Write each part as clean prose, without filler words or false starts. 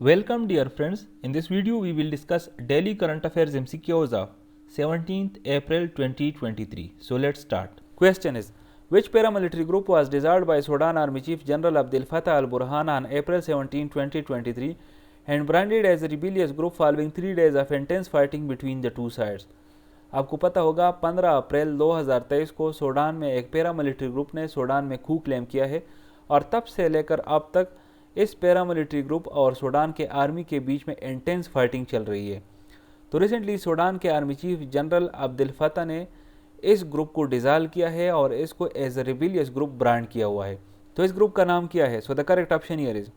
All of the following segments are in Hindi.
Welcome dear friends. In this video we will discuss daily current affairs MCQs of 17th April 2023. So let's start. Question is, which paramilitary group was dissolved by Sudan Army Chief General Abdel Fattah al-Burhan on April 17, 2023 and branded as a rebellious group following 3 days of intense fighting between the two sides? आपको पता होगा 15 अप्रैल 2023 को सूडान में एक पैरामिलिट्री ग्रुप ने सूडान में खू क्लेम किया है और तब से लेकर अब तक इस पैरामिलिट्री ग्रुप और सूडान के आर्मी के बीच में इंटेंस फाइटिंग चल रही है। तो रिसेंटली सूडान के army chief general Abdul Fattah ने इस ग्रुप को डिज़ाल्व किया है और इसको as a rebellious group brand किया हुआ है। तो इस ग्रुप का नाम क्या है? So the correct option here is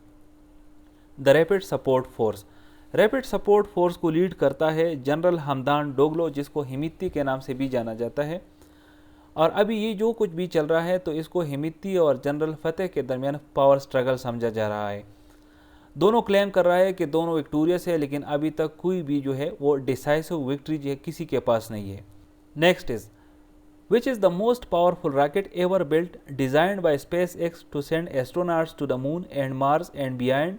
the rapid support force. Rapid support force को लीड करता है जनरल हमदान डोगलो, जिसको हिमित्ती के नाम से भी जाना जाता है। और अभी ये जो कुछ भी चल रहा है तो इसको हिमित्ती और जनरल फतेह के दरमियान पावर स्ट्रगल समझा जा रहा है। दोनों क्लेम कर रहा है कि दोनों विक्टोरियस है, लेकिन अभी तक कोई भी जो है वो डिसाइसिव विक्ट्री जो है किसी के पास नहीं है। Next is, which is the most powerful rocket ever built designed by SpaceX to send astronauts to the moon and Mars and beyond,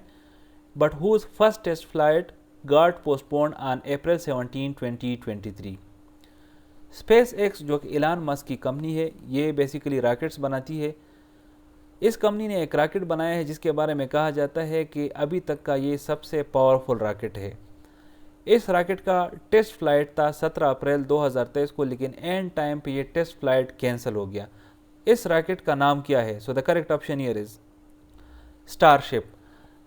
but whose first test flight got postponed on April 17, 2023। SpaceX जो कि इलान मस्क की कंपनी है, ये बेसिकली रॉकेट्स बनाती है। इस कंपनी ने एक रॉकेट बनाया है जिसके बारे में कहा जाता है कि अभी तक का ये सबसे पावरफुल रॉकेट है। इस रॉकेट का टेस्ट फ्लाइट था 17 अप्रैल 2023 को, लेकिन एंड टाइम पे ये टेस्ट फ्लाइट कैंसिल हो गया। इस रॉकेट का नाम क्या है? So the correct option here is starship.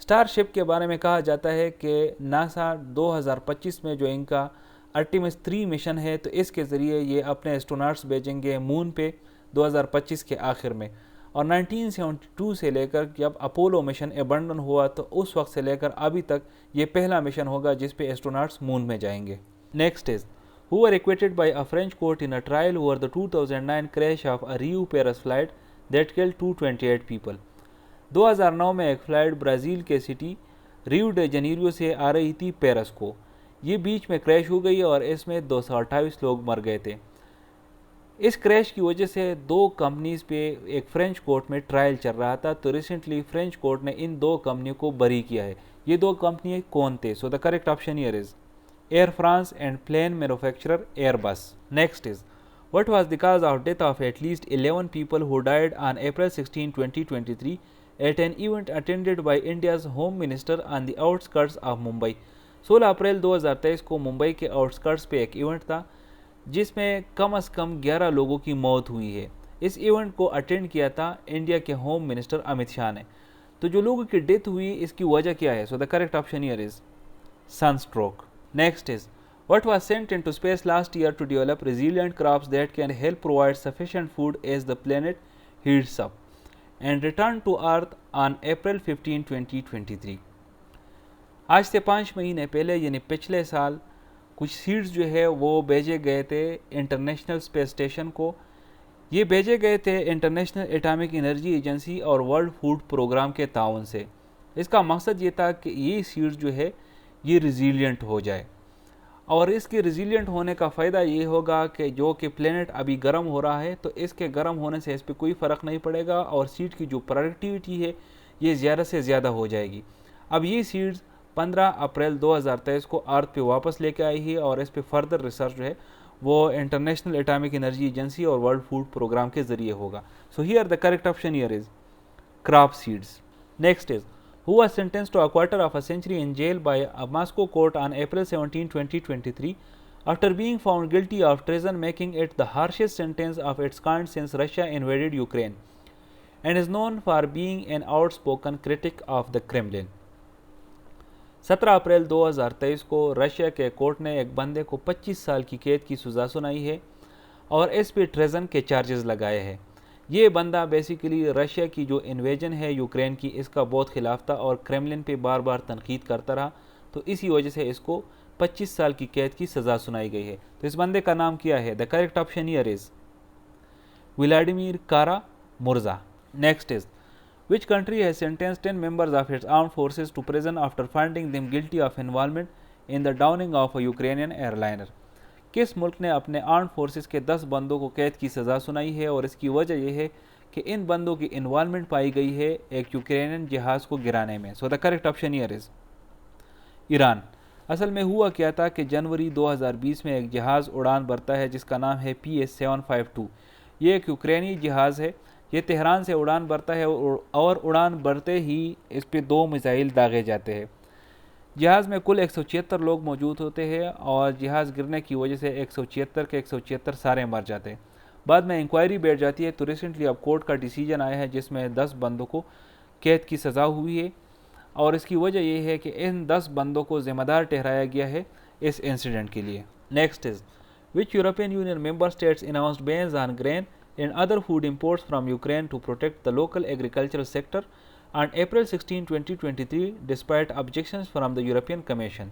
Starship के बारे में कहा जाता है कि नासा 2025 में जो इनका आर्टेमिस 3 मिशन है, तो इसके ज़रिए ये अपने एस्ट्रोनॉट्स भेजेंगे मून पे 2025 के आखिर में। और 1972 से लेकर जब अपोलो मिशन एबंडन हुआ तो उस वक्त से लेकर अभी तक ये पहला मिशन होगा जिस पे एस्ट्रोनॉट्स मून में जाएंगे। Next is, who were acquitted by a French court in a trial over the 2009 crash of a Rio Paris flight that killed 228 people. 2009 में एक फ्लाइट ब्राज़ील के सिटी रियो डे जनीरियो से आ रही थी पेरिस को। ये बीच में क्रैश हो गई और इसमें 228 लोग मर गए थे। इस क्रैश की वजह से दो कंपनीज पे एक फ्रेंच कोर्ट में ट्रायल चल रहा था, तो रिसेंटली फ्रेंच कोर्ट ने इन दो कंपनियों को बरी किया है। ये दो कंपनी कौन थे? So the correct option here is Air France and plane manufacturer Airbus. Next is, what was the cause of death of at least 11 people who died on April 16, 2023 at an event attended by India's home minister on the outskirts of Mumbai. 16 अप्रैल 2023 को मुंबई के आउटस्कर्ट्स पे एक इवेंट था जिसमें कम से कम 11 लोगों की मौत हुई है। इस इवेंट को अटेंड किया था इंडिया के होम मिनिस्टर अमित शाह ने। तो जो लोगों की डेथ हुई इसकी वजह क्या है? So the correct option here is sunstroke. Next is, what was sent into space last year to develop resilient crops that can help provide sufficient food as the planet heats up and return to earth on April 15, 2023। आज से 5 महीने पहले यानी पिछले साल कुछ सीड्स जो है वो भेजे गए थे इंटरनेशनल स्पेस स्टेशन को। ये भेजे गए थे इंटरनेशनल एटॉमिक एनर्जी एजेंसी और वर्ल्ड फूड प्रोग्राम के ताउन से। इसका मकसद ये था कि ये सीड्स जो है ये रिजिलियंट हो जाए, और इसके रिजिलियंट होने का फ़ायदा ये होगा कि जो कि प्लेनेट अभी गर्म हो रहा है तो इसके गर्म होने से इस पर कोई फ़र्क नहीं पड़ेगा और सीड की जो प्रोडक्टिविटी है ये ज़्यादा से ज़्यादा हो जाएगी। अब ये सीड्स 15 अप्रैल 2023 को अर्थ पे वापस लेके आई है और इस पे फर्दर रिसर्च जो है वो इंटरनेशनल एटॉमिक एनर्जी एजेंसी और वर्ल्ड फूड प्रोग्राम के ज़रिए होगा। So here the correct option here is crop seeds. Next is, who was sentenced to a quarter of a century in jail by a Moscow court on April 17, 2023 after being found guilty of treason, making it the harshest sentence of its kind since Russia invaded Ukraine, and is known for being an outspoken critic of the Kremlin। 17 अप्रैल 2023 को रशिया के कोर्ट ने एक बंदे को 25 साल की कैद की सज़ा सुनाई है और इस पे ट्रेजन के चार्जेस लगाए हैं। ये बंदा बेसिकली रशिया की जो इन्वेजन है यूक्रेन की, इसका बहुत खिलाफ था और क्रेमलिन पे बार बार तनकीद करता रहा, तो इसी वजह से इसको 25 साल की कैद की सज़ा सुनाई गई है। तो इस बंदे का नाम क्या है? The correct option here is Vladimir Kara Murza. Next is, which country has sentenced 10 members of its armed forces to prison after finding them guilty of involvement in the downing of a Ukrainian airliner? किस मुल्क ने अपने आर्म्ड फोर्सेस के 10 बंदों को कैद की सज़ा सुनाई है और इसकी वजह यह है कि इन बंदों की इन्वॉल्वमेंट पाई गई है एक यूक्रेनियन जहाज़ को गिराने में। सो the correct option here is Iran. असल में हुआ क्या था कि जनवरी 2020 में एक जहाज़ उड़ान भरता है जिसका नाम है PS-752। ये एक यूक्रेनी जहाज़ है। ये तेहरान से उड़ान भरता है और उड़ान भरते ही इस पे 2 मिसाइल दागे जाते हैं। जहाज़ में कुल 176 लोग मौजूद होते हैं और जहाज़ गिरने की वजह से 176 के 176 सारे मर जाते हैं। बाद में इंक्वायरी बैठ जाती है तो रिसेंटली अब कोर्ट का डिसीजन आया है जिसमें 10 बंदों को कैद की सज़ा हुई है और इसकी वजह यह है कि इन 10 बंदों को ज़िम्मेदार ठहराया गया है इस इंसिडेंट के लिए। Next is which European Union member states announced bans on grain and other food imports from Ukraine to protect the local agricultural sector on April 16, 2023 despite objections from the European Commission।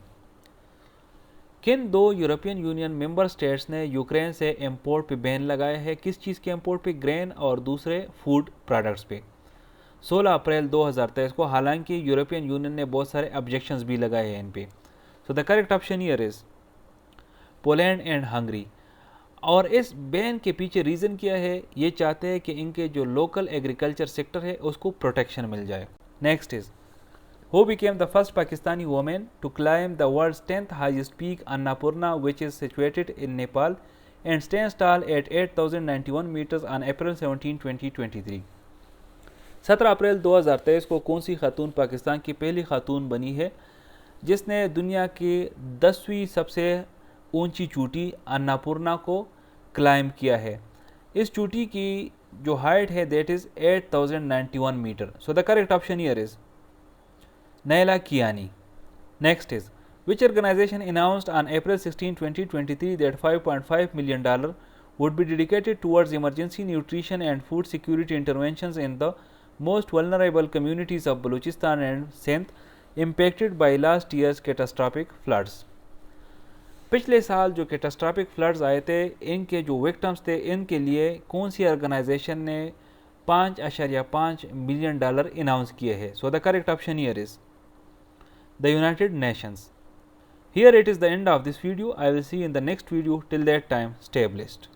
किन 2 यूरोपियन यूनियन मेंबर स्टेट्स ने यूक्रेन से इंपोर्ट पे बैन लगाया है? किस चीज़ के इंपोर्ट पे? ग्रेन और दूसरे फूड प्रोडक्ट्स पे 16 अप्रैल 2023 को। हालांकि यूरोपियन यूनियन ने बहुत सारे ऑब्जेक्शंस भी लगाए हैं इन पे। सो the correct option here is Poland and Hungary. और इस बैन के पीछे रीज़न क्या है? ये चाहते हैं कि इनके जो लोकल एग्रीकल्चर सेक्टर है उसको प्रोटेक्शन मिल जाए। Next is who became the first Pakistani women to climb the world's 10th highest peak Annapurna which is situated in Nepal and stands tall at 8091 metres on April 17, 2023। 17 अप्रैल 2023 को कौन सी खातून पाकिस्तान की पहली खातून बनी है जिसने दुनिया की 10वीं सबसे ऊंची चोटी अन्नापूर्णा को क्लाइम किया है? इस चोटी की जो हाइट है that is 8091 metre. So the correct option here is Naila Kiani. Next is which organisation announced on April 16, 2023 that $5.5 million would be dedicated towards emergency nutrition and food security interventions in the most vulnerable communities of Balochistan and Sindh impacted by last year's catastrophic floods। पिछले साल जो कैटास्ट्रॉफिक फ्लड्स आए थे इनके जो विक्टिम्स थे इनके लिए कौन सी ऑर्गेनाइजेशन ने $5.5 मिलियन अनाउंस किए हैं? सो the correct option here is the United Nations. Here it is the end of this video. I will see in the next video. Till that time stay blessed.